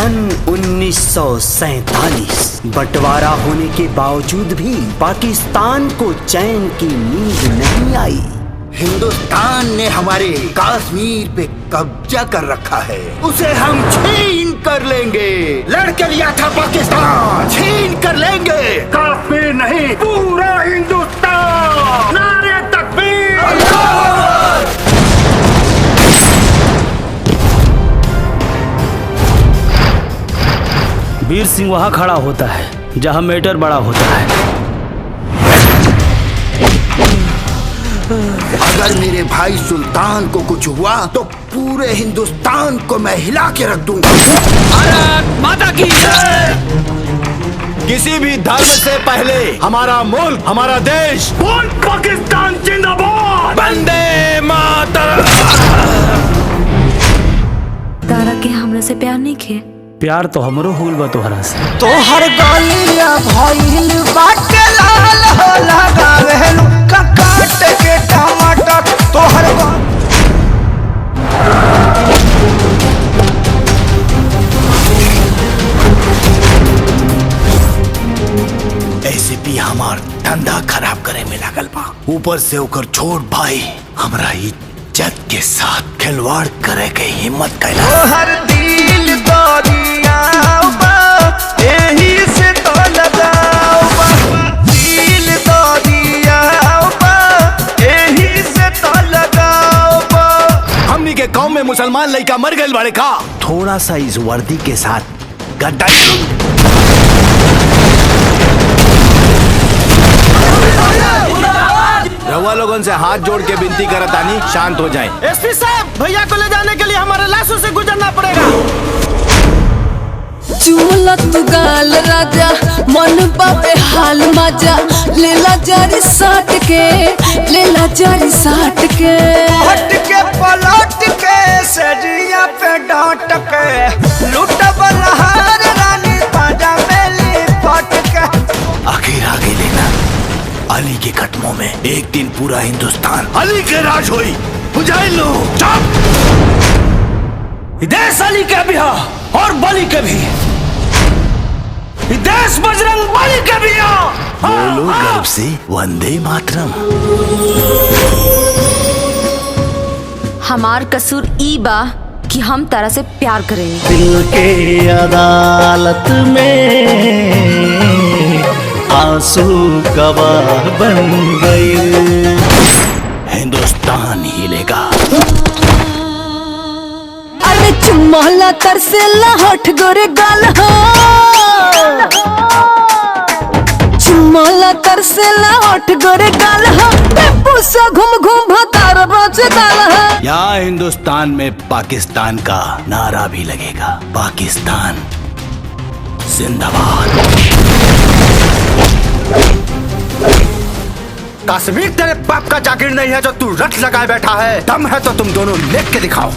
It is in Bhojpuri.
सन 1947 बंटवारा होने के बावजूद भी पाकिस्तान को चैन की नींद नहीं आई। हिंदुस्तान ने हमारे कश्मीर पे कब्जा कर रखा है, उसे हम छीन कर लेंगे। लड़के लिया था पाकिस्तान, छीन कर लेंगे। कश्मीर नहीं, पूरा हिंदुस्तान। नारे तकबीर। वीर सिंह वहाँ खड़ा होता है जहाँ मैटर बड़ा होता है। अगर मेरे भाई सुल्तान को कुछ हुआ तो पूरे हिंदुस्तान को मैं हिला के रख दूंगा। भारत माता की जय। किसी भी धर्म से पहले हमारा मुल्क, हमारा देश। बोल पाकिस्तान जिंदाबाद। वंदे मातरम। तारा के हमरा से प्यार नहीं खे? प्यार तो हमरो होल बा तोहरा से। तोहर गलिया भइल बाटे लाल हो लगावेलु काट के टमाटर तोहर एसीपी हमार धंधा खराब करे में लागल बा, ऊपर से ओकर छोट भाई हमरा इज्जत के साथ खिलवाड़ करे के हिम्मत कैला। तोहर दिल दरिया बा एही से तो लगाओ बा, दिल दरिया बा एही से तो लगाओ बा। हमनी के कौम में मुसलमान लड़का मर गए बाड़े का। थोड़ा सा इस वर्दी के साथ गद्दारी। रउआ लोगन से हाथ जोड़ के विनती करत आनी, शांत हो जाएं। एसपी साहब, भैया को ले जाने के लिए हमारे लाशों से गुजरना पड़ेगा। चूला तू गाल राजा, मन बापे हाल मजा, लेला जारी साट के, लेला जारी साट के। हट के पलट के सजिया पे डांट के लूटब लहार रानी पाजा में लिपट के। आखिर आगे लेना अली के कदमों में एक दिन पूरा हिंदुस्तान अली के राज होई। बुझाई लो। चुप। देश अली के भी है और बली के भी। देश बजरंग बली के भी है। बोलो गर्व से वंदे मातरम। हमार कसूर ई बा कि हम तारा से प्यार करेंगे। दिल के अदालत में आंसू गवाह बन गए। हिंदुस्तान हिलेगा। अरे चुम्माला तरसेला होठ गोरे गाल हो, चुम्माला तरसेला होठ गोरे गाल हो, टेपू से घूम घूम भतार रोज दाल हो। यहाँ हिंदुस्तान में पाकिस्तान का नारा भी लगेगा। पाकिस्तान जिंदाबाद। कश्मीर तेरे बाप का जागीर नहीं है जो तू रट लगाए बैठा है। दम है तो तुम दोनों लेख के दिखाओ।